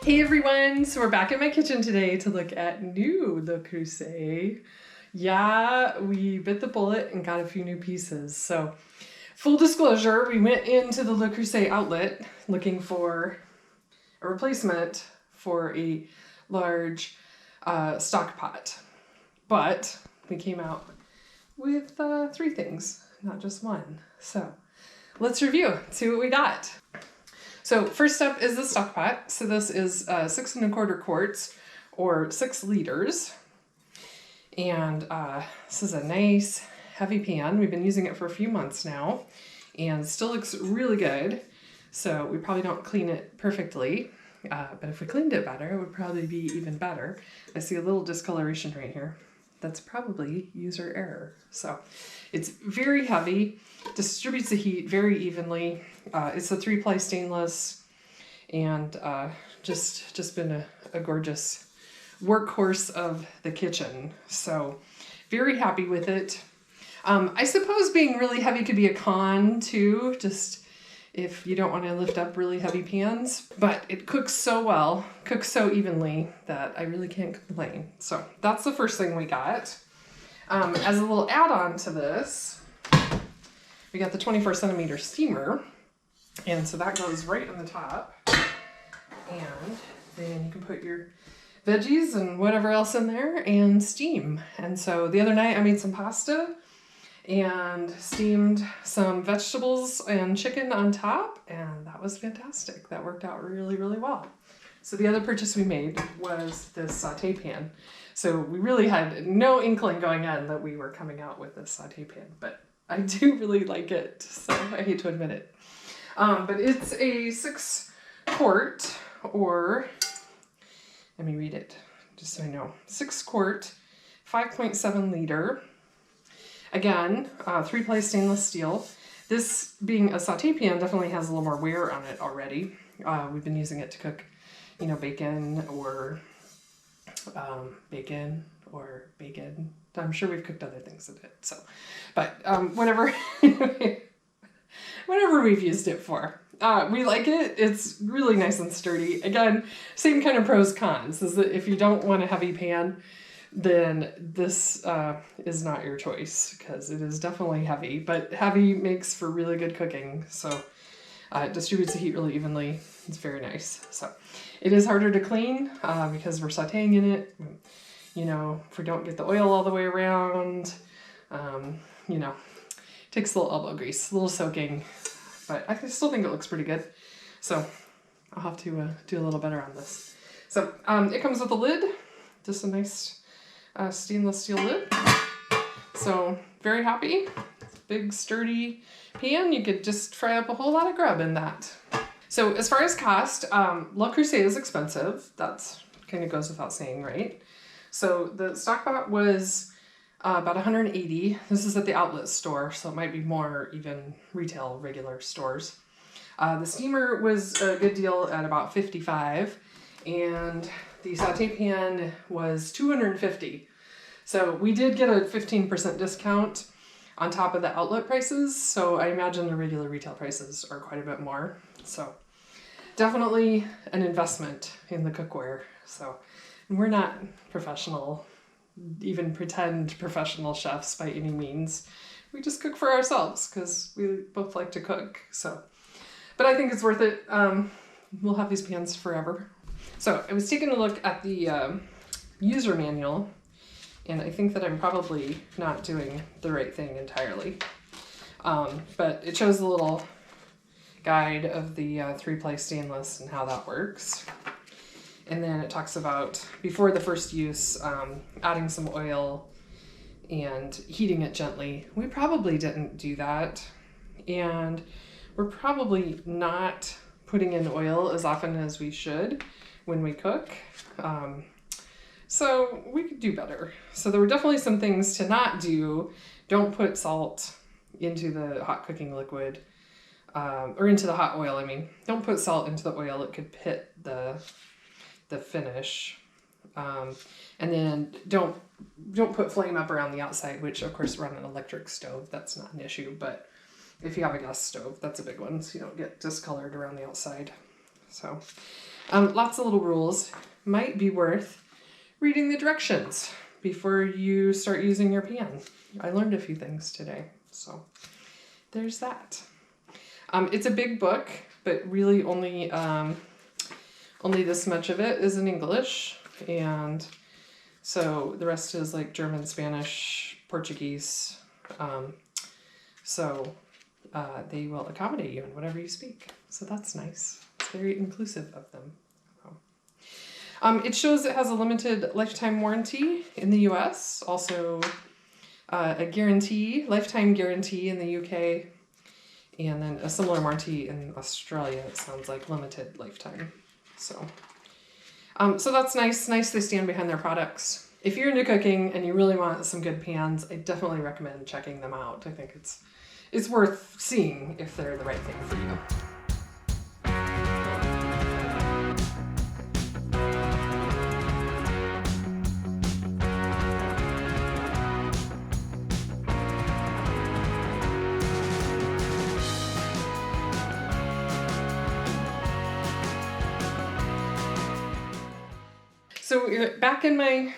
Hey everyone, so we're back in my kitchen today to look at new Le Creuset. Yeah, we bit the bullet and got a few new pieces. So full disclosure, we went into the Le Creuset outlet looking for a replacement for a large stock pot. But we came out with 3 things, not just one. So let's review, see what we got. So first up is the stock pot. So this is 6 1/4 quarts or 6 liters. And this is a nice heavy pan. We've been using it for a few months now and it still looks really good. So we probably don't clean it perfectly, but if we cleaned it better, it would probably be even better. I see a little discoloration right here. That's probably user error. So it's very heavy, distributes the heat very evenly. It's a 3-ply stainless and just been a gorgeous workhorse of the kitchen. So very happy with it. I suppose being really heavy could be a con too, just if you don't want to lift up really heavy pans, but it cooks so well, cooks so evenly that I really can't complain. So that's the first thing we got. As a little add-on to this, we got the 24 centimeter steamer. And so that goes right on the top. And then you can put your veggies and whatever else in there and steam. And so the other night I made some pasta and steamed some vegetables and chicken on top, and that was fantastic. That worked out really, really well. So the other purchase we made was this saute pan. So we really had no inkling going in that we were coming out with this saute pan, but I do really like it, so I hate to admit it. But it's a 6 quart, or let me read it just so I know. 6 quart, 5.7 liter. Again, 3-ply stainless steel. This being a saute pan definitely has a little more wear on it already. We've been using it to cook, bacon or bacon. I'm sure we've cooked other things with it. So, but whatever, whatever we've used it for. We like it. It's really nice and sturdy. Again, same kind of pros cons. Is that if you don't want a heavy pan, then this is not your choice, because it is definitely heavy, but heavy makes for really good cooking. So it distributes the heat really evenly. It's very nice. So it is harder to clean because we're sauteing in it. If we don't get the oil all the way around, takes a little elbow grease, a little soaking, but I still think it looks pretty good. So I'll have to do a little better on this. So it comes with a lid, just a nice stainless steel lid. So very happy. Big sturdy pan. You could just fry up a whole lot of grub in that. So as far as cost, Le Creuset is expensive. That's kind of goes without saying, right? So the stock pot was about $180. This is at the outlet store, so it might be more even retail regular stores. The steamer was a good deal at about $55, and the saute pan was $250. So we did get a 15% discount on top of the outlet prices. So I imagine the regular retail prices are quite a bit more. So definitely an investment in the cookware. So we're not professional, even pretend professional chefs by any means. We just cook for ourselves because we both like to cook. So, but I think it's worth it. We'll have these pans forever. So I was taking a look at the user manual, and I think that I'm probably not doing the right thing entirely. But it shows a little guide of the 3-ply stainless and how that works. And then it talks about, before the first use, adding some oil and heating it gently. We probably didn't do that. And we're probably not putting in oil as often as we should when we cook. So we could do better. So there were definitely some things to not do. Don't put salt into the hot cooking liquid, or into the hot oil, I mean. Don't put salt into the oil. It could pit the finish. And then don't put flame up around the outside, which of course run an electric stove. That's not an issue, but if you have a gas stove, that's a big one, so you don't get discolored around the outside. So Lots of little rules. Might be worth reading the directions before you start using your pan. I learned a few things today, so there's that. It's a big book, but really only this much of it is in English, and so the rest is like German, Spanish, Portuguese. So they will accommodate you in whatever you speak. So that's nice. It's very inclusive of them. It shows it has a limited lifetime warranty in the US, also a lifetime guarantee in the UK, and then a similar warranty in Australia. It sounds like limited lifetime. So that's nice. Nice they stand behind their products. If you're into cooking and you really want some good pans, I definitely recommend checking them out. I think it's worth seeing if they're the right thing for you. So back in my